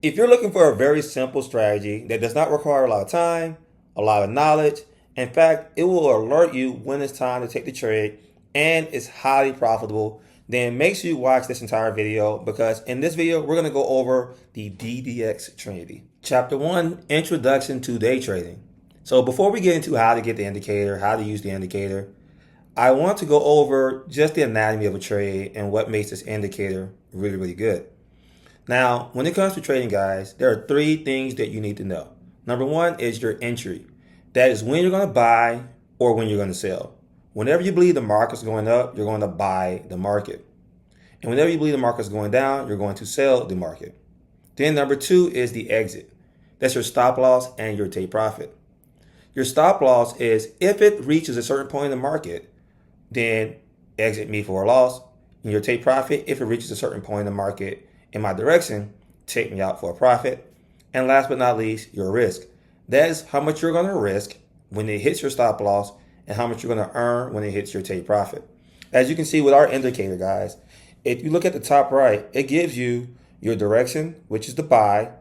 If you're looking for a very simple strategy that does not require a lot of time, a lot of knowledge, in fact, it will alert you when it's time to take the trade and it's highly profitable, then make sure you watch this entire video because in this video, we're going to go over the DDX Trinity. Chapter 1, Introduction to Day Trading. So before we get into how to get the indicator, how to use the indicator, I want to go over just the anatomy of a trade and what makes this indicator really, really good. Now, when it comes to trading, guys, there are three things that you need to know. Number one is your entry. That is when you're going to buy or when you're going to sell. Whenever you believe the market's going up, you're going to buy the market. And whenever you believe the market's going down, you're going to sell the market. Then number two is the exit. That's your stop loss and your take profit. Your stop loss is if it reaches a certain point in the market, then exit me for a loss. And your take profit, if it reaches a certain point in the market in my direction, take me out for a profit. And last but not least, your risk. That is how much you're going to risk when it hits your stop loss and how much you're going to earn when it hits your take profit. As you can see with our indicator, guys, if you look at the top right, it gives you your direction, which is the buy.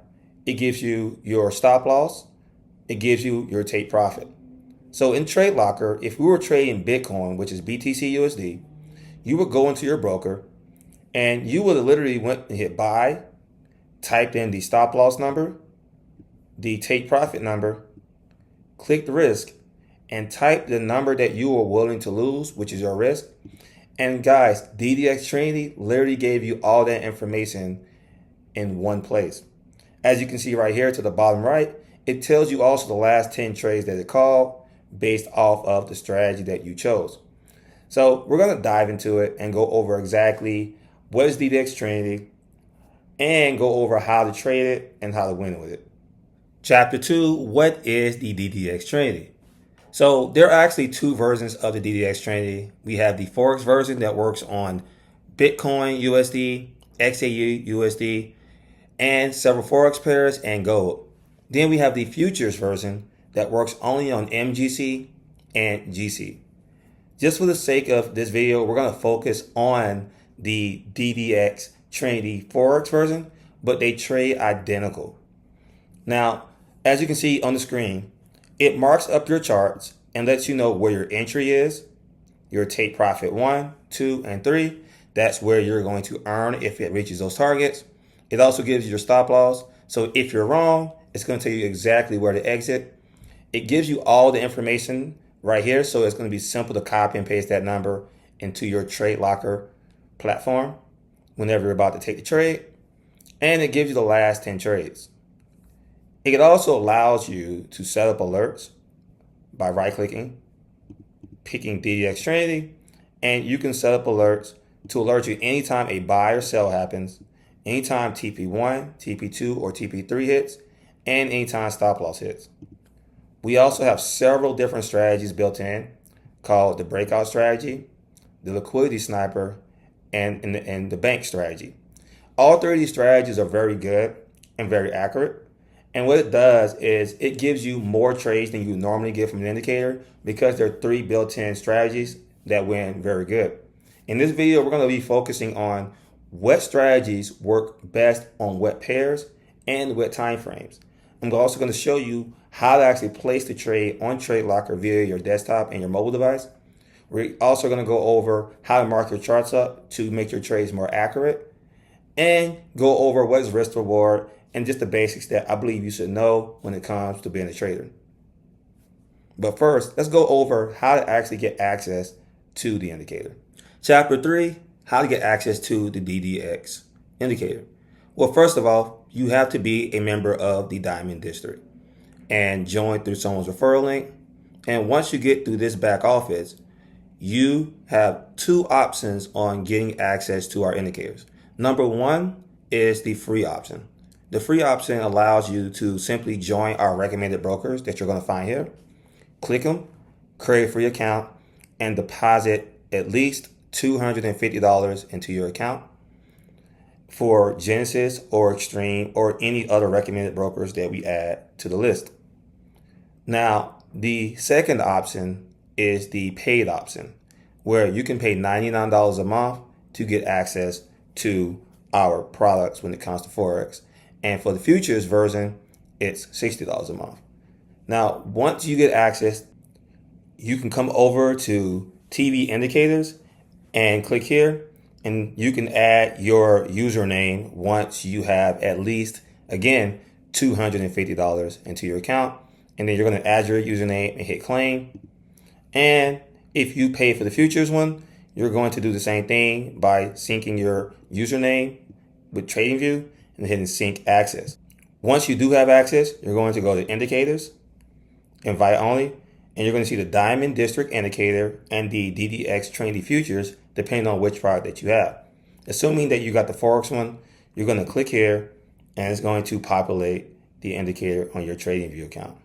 It gives you your stop loss. It gives you your take profit. So in TradeLocker, if we were trading Bitcoin, which is BTC USD, you would go into your broker and you would literally went and hit buy, type in the stop loss number, the take profit number, click the risk, and type the number that you are willing to lose, which is your risk. And guys, DDX Trinity literally gave you all that information in one place. As you can see right here to the bottom right, it tells you also the last 10 trades that it called based off of the strategy that you chose. So we're going to dive into it and go over exactly what is DDX Trinity and go over how to trade it and how to win with it. Chapter 2, what is the DDX Trinity? So there are actually two versions of the DDX Trinity. We have the Forex version that works on Bitcoin USD, XAU USD, and several Forex pairs and gold. Then we have the futures version that works only on MGC and GC. Just for the sake of this video, we're going to focus on the DDX Trinity Forex version, but they trade identical. Now, as you can see on the screen, it marks up your charts and lets you know where your entry is, your take profit 1, 2, and 3. That's where you're going to earn if it reaches those targets. It also gives you your stop loss. So if you're wrong, it's going to tell you exactly where to exit. It gives you all the information right here. So it's going to be simple to copy and paste that number into your TradeLocker platform whenever you're about to take the trade. And it gives you the last 10 trades. It also allows you to set up alerts by right-clicking, picking DDX Trinity, and you can set up alerts to alert you anytime a buy or sell happens, anytime TP1, TP2, or TP3 hits, and anytime stop loss hits. We also have several different strategies built in called the breakout strategy, the liquidity sniper, and the bank strategy. All three of these strategies are very good and very accurate. And what it does is it gives you more trades than you normally get from an indicator because there are three built-in strategies that win very good. In this video, we're going to be focusing on what strategies work best on what pairs and what time frames. I'm also going to show you how to actually place the trade on TradeLocker via your desktop and your mobile device. We're also going to go over how to mark your charts up to make your trades more accurate and go over what is risk reward and just the basics that I believe you should know when it comes to being a trader. But first, let's go over how to actually get access to the indicator. Chapter 3, how to get access to the DDX indicator. Well, first of all, you have to be a member of the Diamond District and join through someone's referral link. And once you get through this back office, you have two options on getting access to our indicators. Number one is the free option. The free option allows you to simply join our recommended brokers that you're going to find here. Click them, create a free account, and deposit at least $250 into your account for Genesis or Xtreme or any other recommended brokers that we add to the list. Now, the second option is the paid option, where you can pay $99 a month to get access to our products when it comes to Forex. And for the futures version, it's $60 a month. Now, once you get access, you can come over to TV indicators and click here, and you can add your username once you have at least, again, $250 into your account. And then you're going to add your username and hit claim. And if you pay for the futures one, you're going to do the same thing by syncing your username with TradingView and hitting sync access. Once you do have access, you're going to go to indicators, invite only, and you're going to see the Diamond District Indicator and the DDX Trinity Futures, depending on which product that you have. Assuming that you got the Forex one, you're going to click here, and it's going to populate the indicator on your TradingView account.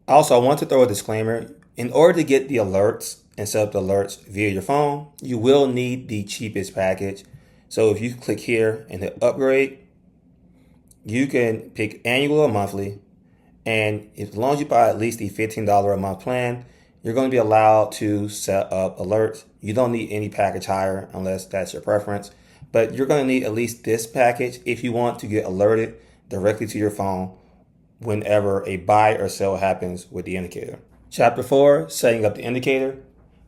Also, I want to throw a disclaimer. In order to get the alerts and set up the alerts via your phone, you will need the cheapest package. So if you click here and hit upgrade, you can pick annual or monthly. And as long as you buy at least the $15 a month plan, you're going to be allowed to set up alerts. You don't need any package higher unless that's your preference. But you're going to need at least this package if you want to get alerted directly to your phone whenever a buy or sell happens with the indicator. Chapter 4, setting up the indicator.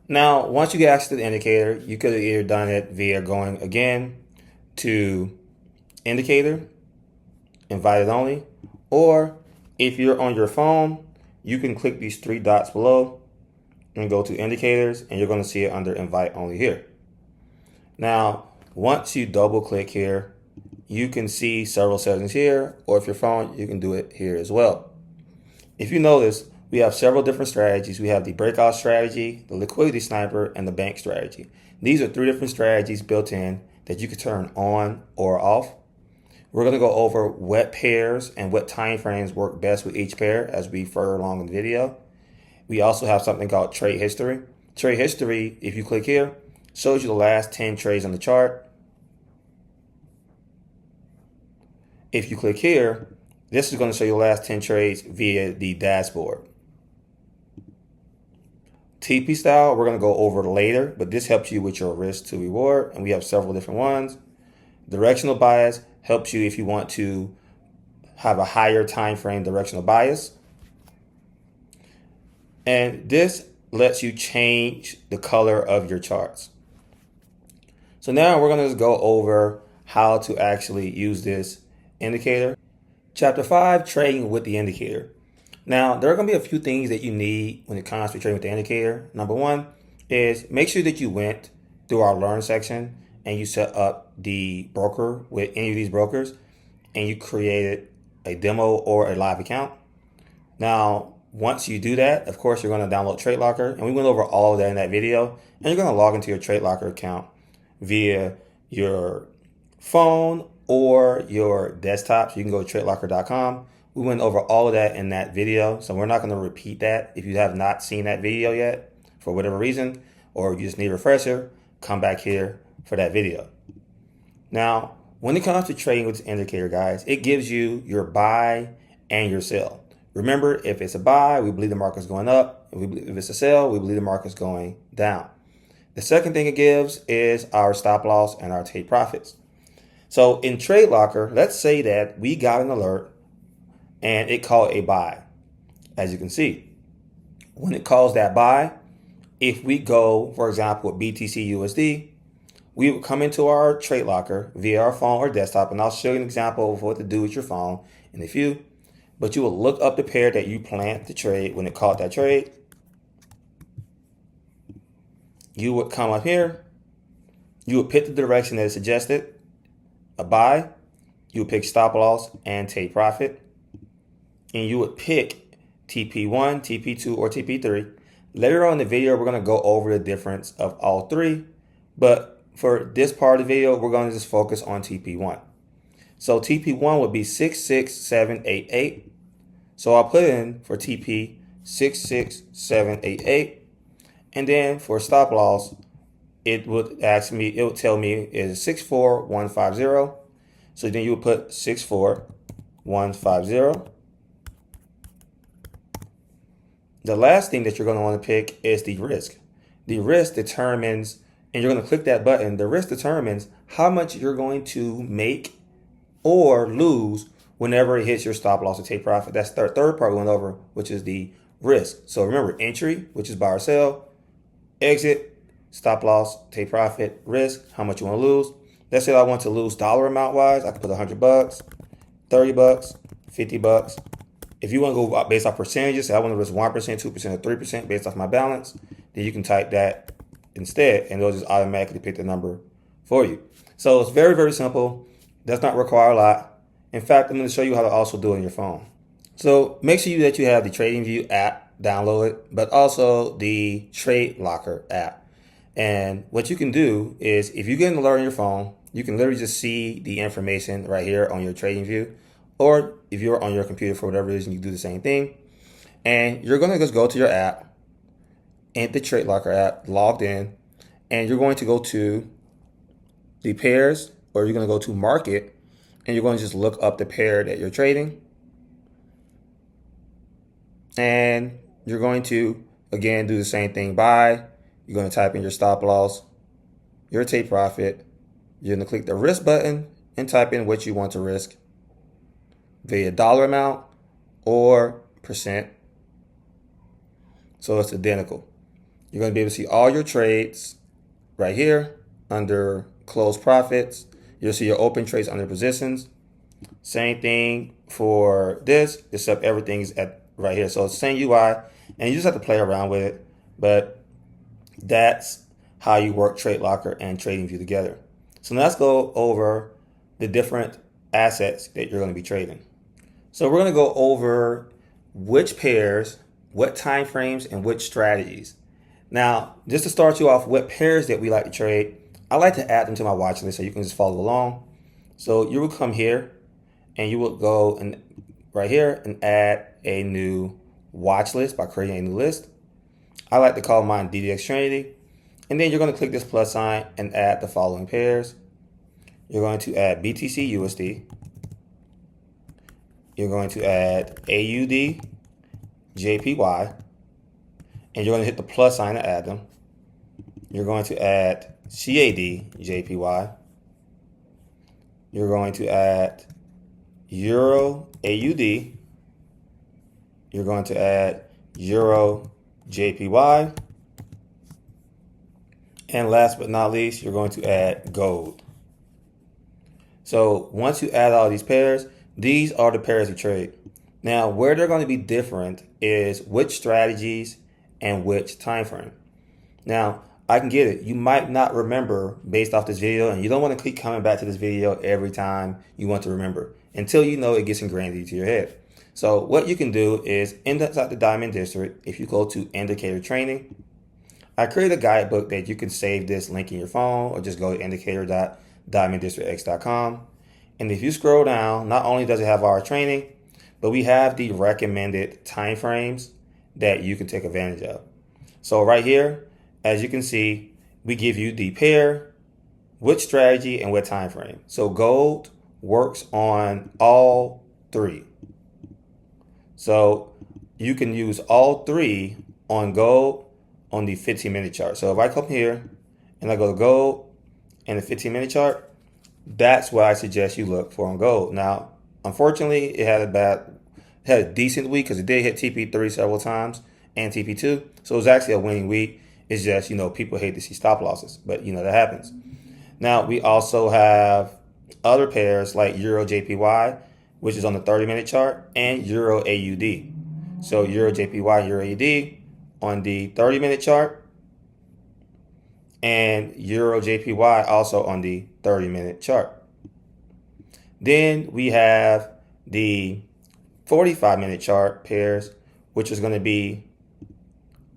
Now, once you get access to the indicator, you could have either done it via going again to indicator, invited only, or if you're on your phone, you can click these three dots below and go to indicators, and you're going to see it under invite only here. Now, once you double click here, you can see several settings here, or if your phone, you can do it here as well. If you notice, we have several different strategies. We have the breakout strategy, the liquidity sniper, and the bank strategy. These are three different strategies built in that you can turn on or off. We're going to go over what pairs and what time frames work best with each pair as we further along in the video. We also have something called trade history. Trade history, if you click here, shows you the last 10 trades on the chart. If you click here, this is going to show you the last 10 trades via the dashboard. TP style, we're going to go over later, but this helps you with your risk to reward, and we have several different ones. Directional bias helps you if you want to have a higher time frame directional bias. And this lets you change the color of your charts. So now we're going to just go over how to actually use this indicator. Chapter 5, trading with the indicator. Now, there are going to be a few things that you need when it comes to trading with the indicator. Number one is make sure that you went through our learn section and you set up the broker with any of these brokers and you created a demo or a live account. Now, once you do that, of course, you're going to download TradeLocker, and we went over all of that in that video, and you're going to log into your TradeLocker account via your phone or your desktop. So you can go to TradeLocker.com. We went over all of that in that video, so we're not going to repeat that. If you have not seen that video yet, for whatever reason, or you just need a refresher, come back here for that video. Now, when it comes to trading with the indicator, guys, it gives you your buy and your sell. Remember, if it's a buy, we believe the market's going up. If it's a sell, we believe the market's going down. The second thing it gives is our stop loss and our take profits. So in TradeLocker, let's say that we got an alert and it called a buy. As you can see, when it calls that buy, if we go, for example, with BTC USD, we would come into our TradeLocker via our phone or desktop, and I'll show you an example of what to do with your phone in a few. But you will look up the pair that you plan to trade when it called that trade. You would come up here. You would pick the direction that is suggested, a buy. You would pick stop loss and take profit. And you would pick TP1, TP2, or TP3. Later on in the video, we're going to go over the difference of all three. But for this part of the video, we're going to just focus on TP1. So TP1 would be 66788. So I'll put in for TP 66788. And then for stop loss, it would tell me is 64150. So then you would put 64150. The last thing that you're going to want to pick is the risk. The risk determines, and you're going to click that button, the risk determines how much you're going to make or lose whenever it hits your stop loss or take profit. That's the third part we went over, which is the risk. So remember, entry, which is buy or sell, exit, stop loss, take profit, risk, how much you want to lose. Let's say I want to lose dollar amount wise, I can put $100, $30, $50. If you want to go based off percentages, say I want to risk 1%, 2%, or 3% based off my balance, then you can type that instead, and it'll just automatically pick the number for you. So it's very, very simple. Does not require a lot. In fact, I'm going to show you how to also do it on your phone. So make sure that you have the TradingView app downloaded, but also the TradeLocker app. And what you can do is, if you get an alert on your phone, you can literally just see the information right here on your TradingView. Or if you're on your computer for whatever reason, you do the same thing. And you're going to just go to your app, and the TradeLocker app, logged in, and you're going to go to the pairs, or you're going to go to market, and you're going to just look up the pair that you're trading. And you're going to, again, do the same thing. Buy. You're going to type in your stop loss, your take profit. You're going to click the risk button and type in what you want to risk via dollar amount or percent. So it's identical. You're going to be able to see all your trades right here under closed profits. You'll see your open trades under positions. Same thing for this, except everything is at right here. So it's the same UI, and you just have to play around with it. But that's how you work TradeLocker and TradingView together. So now let's go over the different assets that you're going to be trading. So we're going to go over which pairs, what time frames, and which strategies. Now, just to start you off, what pairs that we like to trade, I like to add them to my watch list so you can just follow along. So you will come here and you will go and right here and add a new watch list by creating a new list. I like to call mine DDX Trinity. And then you're going to click this plus sign and add the following pairs. You're going to add BTC USD. You're going to add AUD JPY. And you're going to hit the plus sign to add them. You're going to add CAD JPY. You're going to add Euro AUD. You're going to add Euro JPY. And last but not least, you're going to add gold. So once you add all these pairs, these are the pairs you trade. Now, where they're going to be different is which strategies and which time frame. Now, I can get it. You might not remember based off this video, and you don't want to keep coming back to this video every time you want to remember until you know it gets ingrained into your head. So what you can do is inside the Diamond District, if you go to Indicator Training, I create a guidebook that you can save this link in your phone or just go to indicator.diamonddistrictx.com. And if you scroll down, not only does it have our training, but we have the recommended time frames that you can take advantage of. So right here, as you can see, we give you the pair, which strategy, and what time frame. So gold works on all three. So you can use all three on gold on the 15-minute chart. So if I come here and I go to gold and the 15-minute chart, that's what I suggest you look for on gold. Now, unfortunately, it had a decent week because it did hit TP3 several times and TP2. So it was actually a winning week. It's just, people hate to see stop losses, but that happens. Now, we also have other pairs like Euro JPY, which is on the 30-minute chart, and Euro AUD. So Euro JPY, Euro AUD on the 30-minute chart, and Euro JPY also on the 30-minute chart. Then we have the 45-minute chart pairs, which is going to be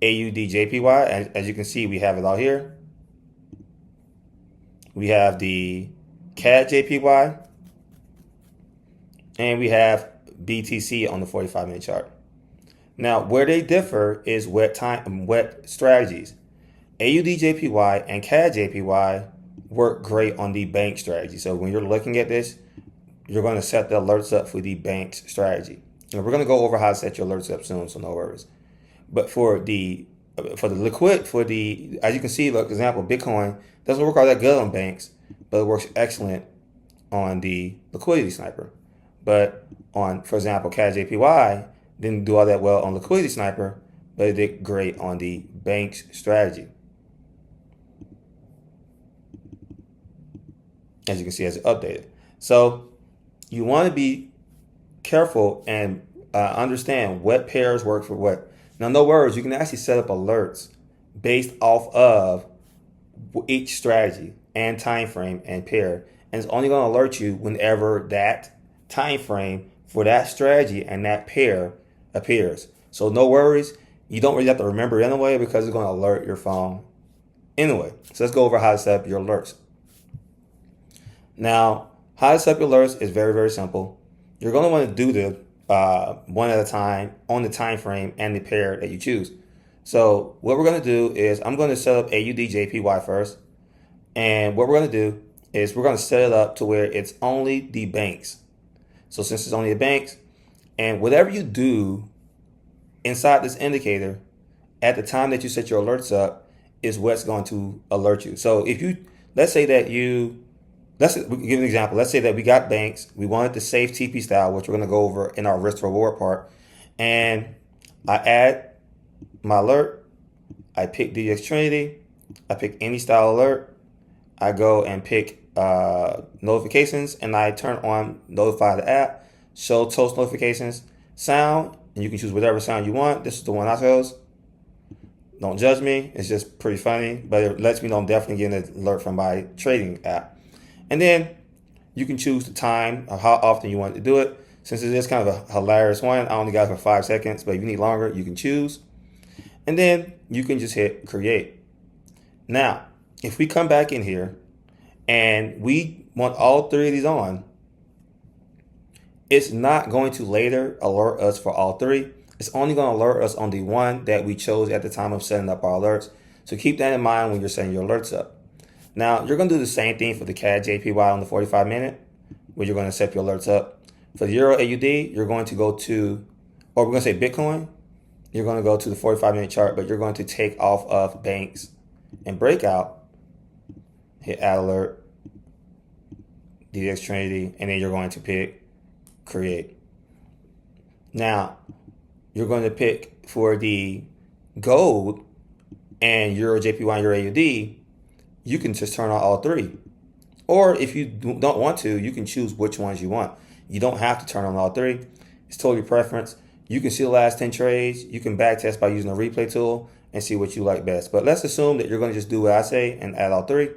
AUD JPY. And as you can see, we have it all here. We have the CAD JPY, and we have BTC on the 45-minute chart. Now, where they differ is what strategies. AUD JPY and CAD JPY work great on the bank strategy. So when you're looking at this, you're going to set the alerts up for the bank's strategy. And we're going to go over how to set your alerts up soon, so no worries. But for the as you can see, look, example, Bitcoin doesn't work all that good on banks, but it works excellent on the liquidity sniper. But on, for example, CAD-JPY didn't do all that well on Liquidity Sniper, but it did great on the bank's strategy. As you can see, as it updated. So you want to be careful and understand what pairs work for what. Now, no worries, you can actually set up alerts based off of each strategy and time frame and pair, and it's only going to alert you whenever that time frame for that strategy and that pair appears. So no worries, you don't really have to remember it anyway because it's going to alert your phone anyway. So let's go over how to set up your alerts. Now, how to set up your alerts is very, very simple. You're going to want to do the one at a time on the time frame and the pair that you choose. So what we're going to do is I'm going to set up AUD-JPY first. And what we're going to do is we're going to set it up to where it's only the banks. So since it's only the banks, and whatever you do inside this indicator at the time that you set your alerts up is what's going to alert you. So if you, let's say that you, let's give an example. Let's say that we got banks. We wanted the safe TP style, which we're going to go over in our risk reward part. And I add my alert. I pick DDX Trinity. I pick any style alert. I go and pick notifications, and I turn on notify the app, show toast notifications, sound, and you can choose whatever sound you want. This is the one I chose. Don't judge me. It's just pretty funny, but it lets me know I'm definitely getting an alert from my trading app. And then you can choose the time of how often you want to do it. Since it is kind of a hilarious one, I only got it for 5 seconds, but if you need longer, you can choose. And then you can just hit create. Now, if we come back in here and we want all 3 of these on, it's not going to later alert us for all 3. It's only going to alert us on the one that we chose at the time of setting up our alerts. So keep that in mind when you're setting your alerts up. Now, you're going to do the same thing for the CAD-JPY on the 45 minute, where you're going to set your alerts up. For the Euro AUD, you're going to go to, or we're going to say Bitcoin, you're going to go to the 45-minute chart, but you're going to take off of banks and breakout, hit add alert, DDX Trinity, and then you're going to pick create. Now, you're going to pick for the gold and Euro JPY and Euro AUD, you can just turn on all 3. Or if you don't want to, you can choose which ones you want. You don't have to turn on all 3. It's totally preference. You can see the last 10 trades. You can backtest by using a replay tool and see what you like best. But let's assume that you're going to just do what I say and add all 3.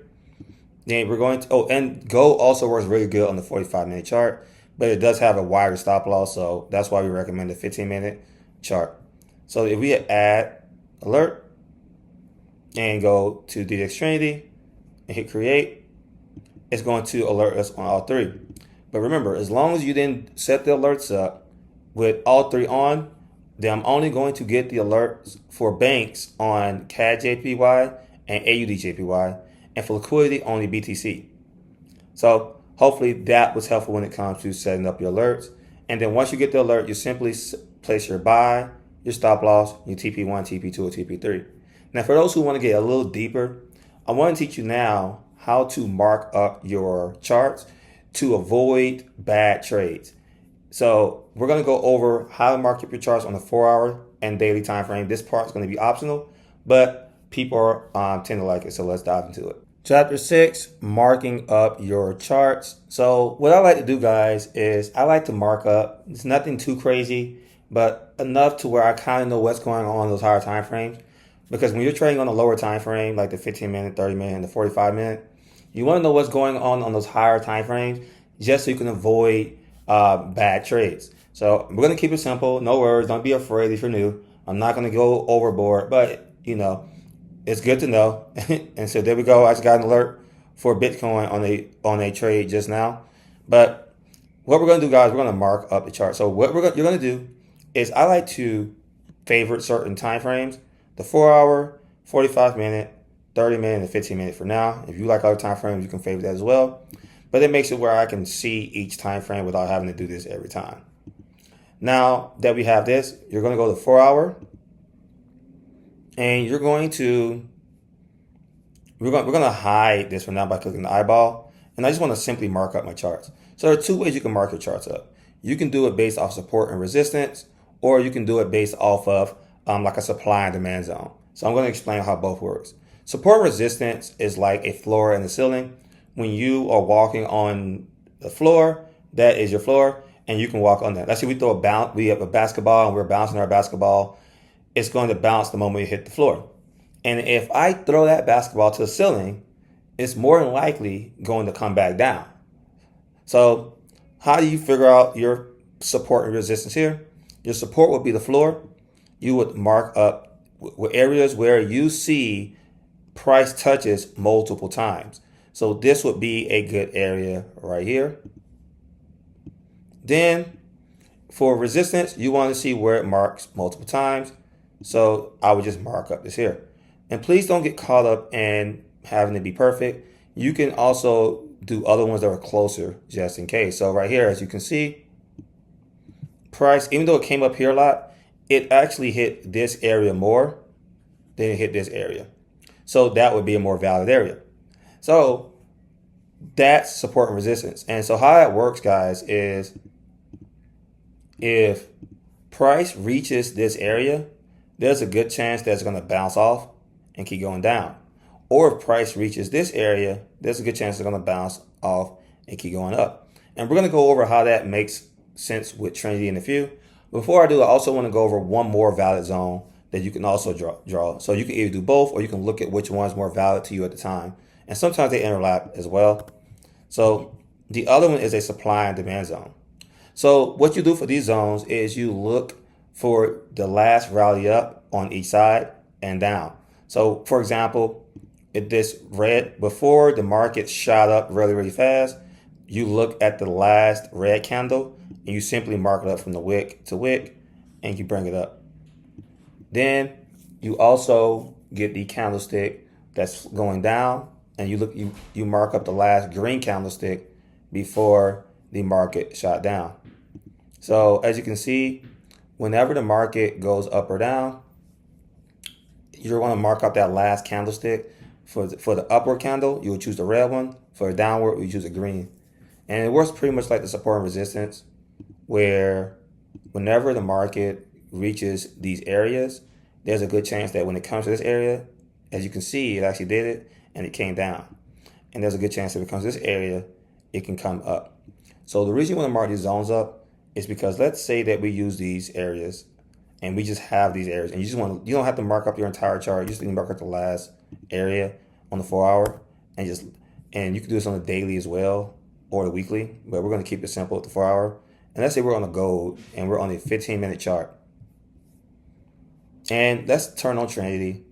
Then we're going to, oh, and gold also works really good on the 45-minute chart, but it does have a wider stop loss, so that's why we recommend the 15-minute chart. So if we hit add alert and go to DDX Trinity and hit create, it's going to alert us on all 3. But remember, as long as you didn't set the alerts up with all 3 on, then I'm only going to get the alerts for banks on CAD-JPY and AUD-JPY, and for liquidity, only BTC. So hopefully that was helpful when it comes to setting up your alerts. And then once you get the alert, you simply place your buy, your stop loss, your TP1, TP2, or TP3. Now, for those who want to get a little deeper, I want to teach you now how to mark up your charts to avoid bad trades. So we're going to go over how to mark up your charts on the 4-hour and daily time frame. This part is going to be optional, but people tend to like it, so let's dive into it. Chapter 6, marking up your charts. So what I like to do, guys, is I like to mark up. It's nothing too crazy, but enough to where I kind of know what's going on in those higher time frames. Because when you're trading on a lower time frame, like the 15-minute, 30-minute, and the 45-minute, you want to know what's going on those higher time frames just so you can avoid bad trades. So we're going to keep it simple. No worries. Don't be afraid if you're new. I'm not going to go overboard, but, you know, it's good to know. And so there we go. I just got an alert for Bitcoin on a trade just now. But what we're going to do, guys, we're going to mark up the chart. So what you're going to do is I like to favorite certain time frames. The 4-hour, 45-minute, 30-minute, and 15-minute for now. If you like other time frames, you can favorite that as well. But it makes it where I can see each time frame without having to do this every time. Now that we have this, you're going to go to 4-hour. And you're going to, we're going to hide this for now by clicking the eyeball. And I just want to simply mark up my charts. So there are 2 ways you can mark your charts up. you can do it based off support and resistance, or you can do it based off of like a supply and demand zone. So I'm going to explain how both works. Support and resistance is like a floor and a ceiling. When you are walking on the floor, that is your floor, and you can walk on that. Let's say we have a basketball and we're bouncing our basketball. It's going to bounce the moment you hit the floor. And if I throw that basketball to the ceiling, it's more than likely going to come back down. So how do you figure out your support and resistance here? Your support would be the floor. You would mark up with areas where you see price touches multiple times. So this would be a good area right here. Then for resistance, you want to see where it marks multiple times. So I would just mark up this here. And please don't get caught up in having to be perfect. You can also do other ones that are closer just in case. So right here, as you can see, price, even though it came up here a lot, it actually hit this area more than it hit this area. So that would be a more valid area. So that's support and resistance. And so how that works, guys, is if price reaches this area, there's a good chance that it's going to bounce off and keep going down. Or if price reaches this area, there's a good chance it's going to bounce off and keep going up. And we're going to go over how that makes sense with Trinity in a few. Before I do, I also want to go over one more valid zone that you can also draw. So you can either do both, or you can look at which one's more valid to you at the time. And sometimes they overlap as well. So the other one is a supply and demand zone. So what you do for these zones is you look for the last rally up on each side and down. So for example, if this red, before the market shot up really, really fast, you look at the last red candle and you simply mark it up from the wick to wick and you bring it up. Then you also get the candlestick that's going down and you mark up the last green candlestick before the market shot down. So as you can see, whenever the market goes up or down, you're going to mark up that last candlestick. For the upward candle, you would choose the red one. For the downward, you choose a green. And it works pretty much like the support and resistance, where whenever the market reaches these areas, there's a good chance that when it comes to this area, as you can see, it actually did it and it came down. And there's a good chance if it comes to this area, it can come up. So the reason you want to mark these zones up is because let's say that we use these areas and we just have these areas, and you don't have to mark up your entire chart. You just need to mark up the last area on the 4 hour, and you can do this on the daily as well or the weekly, but we're going to keep it simple at the 4 hour. And let's say we're on a gold and we're on a 15-minute chart. And let's turn on Trinity,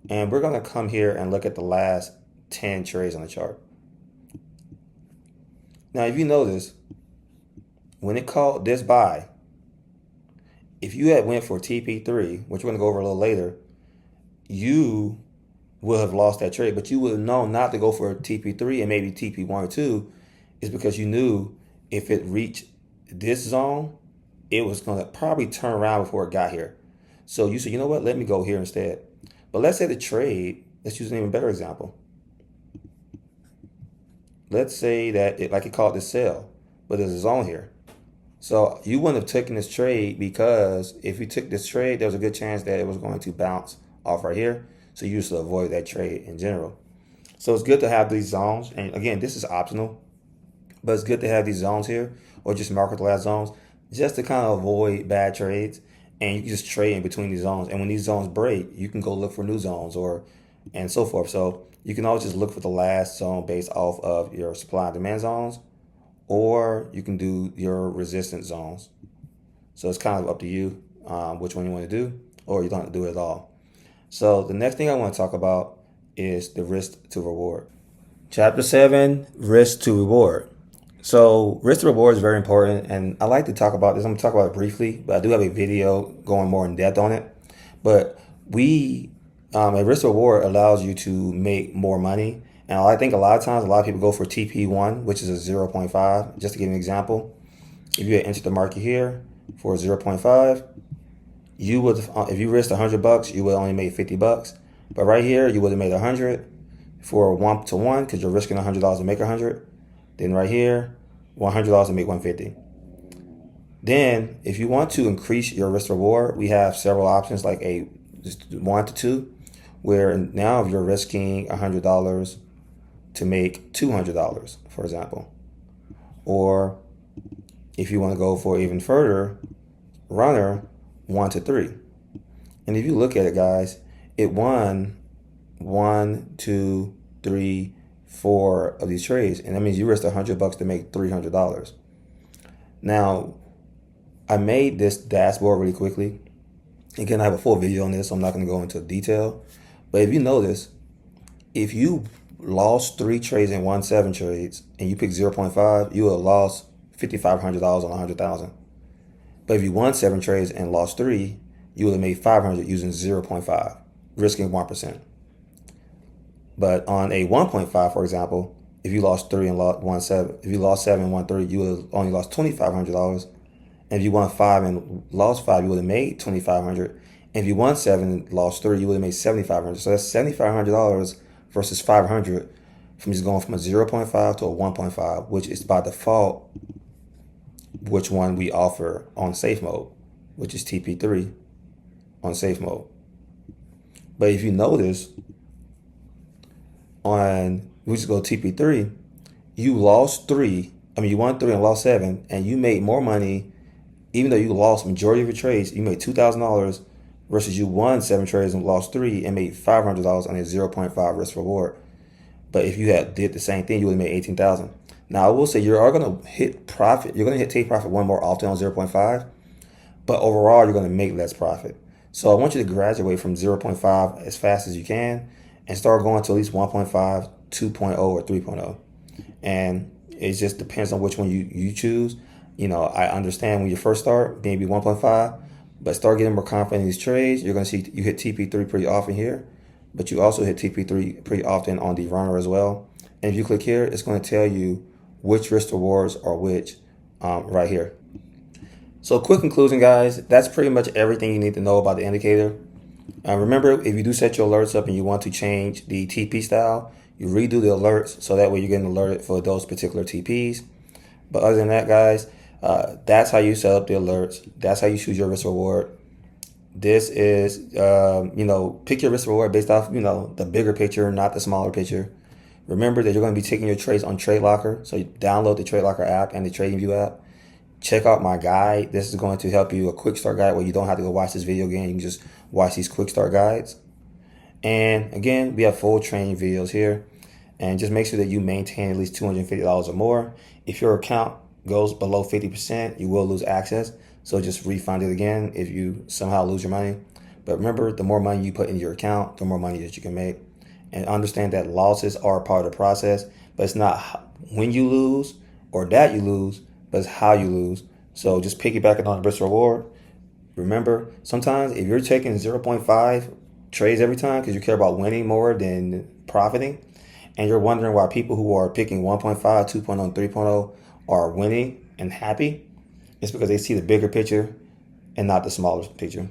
and we're going to come here and look at the last 10 trades on the chart. Now, if you notice, when it called this buy, if you had went for TP3, which we're going to go over a little later, you would have lost that trade, but you would have known not to go for TP3 and maybe TP1 or 2 is because you knew if it reached this zone, it was going to probably turn around before it got here. So you said, you know what, let me go here instead. But let's say the trade, let's use an even better example. Let's say that it called this sell, but there's a zone here. So you wouldn't have taken this trade because if you took this trade, there was a good chance that it was going to bounce off right here. So you used to avoid that trade in general. So it's good to have these zones. And again, this is optional, but it's good to have these zones here, or just mark the last zones just to kind of avoid bad trades. And you can just trade in between these zones. And when these zones break, you can go look for new zones and so forth. So you can always just look for the last zone based off of your supply and demand zones, or you can do your resistance zones. So it's kind of up to you which one you want to do, or you don't have to do it at all. So the next thing I want to talk about is the risk to reward. Chapter 7, risk to reward. So risk to reward is very important, and I like to talk about this. I'm going to talk about it briefly, but I do have a video going more in depth on it. But a risk to reward allows you to make more money. And I think a lot of times, a lot of people go for TP1, which is a 0.5. Just to give an example, if you had entered the market here for 0.5, you would, if you risked $100, you would only make $50. But right here, you would have made 100 for 1-to-1 because you're risking $100 to make 100. Then right here, $100 to make 150. Then if you want to increase your risk reward, we have several options like a just 1 to 2, where now if you're risking $100 to make $200, for example. Or if you want to go for even further, runner 1 to 3. And if you look at it, guys, it won 1, 2, 3, 4 of these trades, and that means you risked $100 to make $300. Now, I made this dashboard really quickly. Again, I have a full video on this, so I'm not going to go into detail. But if you notice, if you lost 3 trades and won 7 trades, and you picked 0.5, you would have lost $5,500 on 100,000. But if you won 7 trades and lost 3, you would have made 500 using 0.5, risking 1%. But on a 1.5, for example, if you lost 3 and won 7, if you lost 7 and won 3, you would have only lost $2,500. And if you won 5 and lost 5, you would have made $2,500. And if you won 7 and lost 3, you would have made $7,500. So that's $7,500 versus 500 from just going from a 0.5 to a 1.5, which is by default which one we offer on safe mode, which is TP3 on safe mode. But if you notice, we just go TP3, you lost 3, you won 3 and lost 7, and you made more money, even though you lost majority of your trades. You made $2,000 versus you won 7 trades and lost 3 and made $500 on a 0.5 risk reward. But if you had did the same thing, you would have made $18,000. Now, I will say you are going to hit profit. You're going to take profit one more often on 0.5, but overall, you're going to make less profit. So I want you to graduate from 0.5 as fast as you can and start going to at least 1.5, 2.0, or 3.0. And it just depends on which one you choose. I understand when you first start, maybe 1.5, but start getting more confident in these trades. You're going to see you hit TP3 pretty often here, but you also hit TP3 pretty often on the runner as well. And if you click here, it's going to tell you which risk rewards are which right here. So quick conclusion, guys, that's pretty much everything you need to know about the indicator. Remember, if you do set your alerts up and you want to change the TP style, you redo the alerts so that way you're getting alerted for those particular TPs. But other than that, guys, that's how you set up the alerts. That's how you choose your risk reward. This is, pick your risk reward based off, the bigger picture, not the smaller picture. Remember that you're going to be taking your trades on TradeLocker. So you download the TradeLocker app and the TradingView app. Check out my guide. This is going to help you, a quick start guide where you don't have to go watch this video again. You can just watch these quick start guides. And again, we have full training videos here. And just make sure that you maintain at least $250 or more. If your account goes below 50%, you will lose access. So just refund it again if you somehow lose your money. But remember, the more money you put in your account, the more money that you can make. And understand that losses are part of the process, but it's not when you lose or that you lose, but it's how you lose. So just piggybacking on the risk reward. Remember, sometimes if you're taking 0.5 trades every time because you care about winning more than profiting, and you're wondering why people who are picking 1.5, 2.0, and 3.0 are winning and happy, it's because they see the bigger picture and not the smaller picture.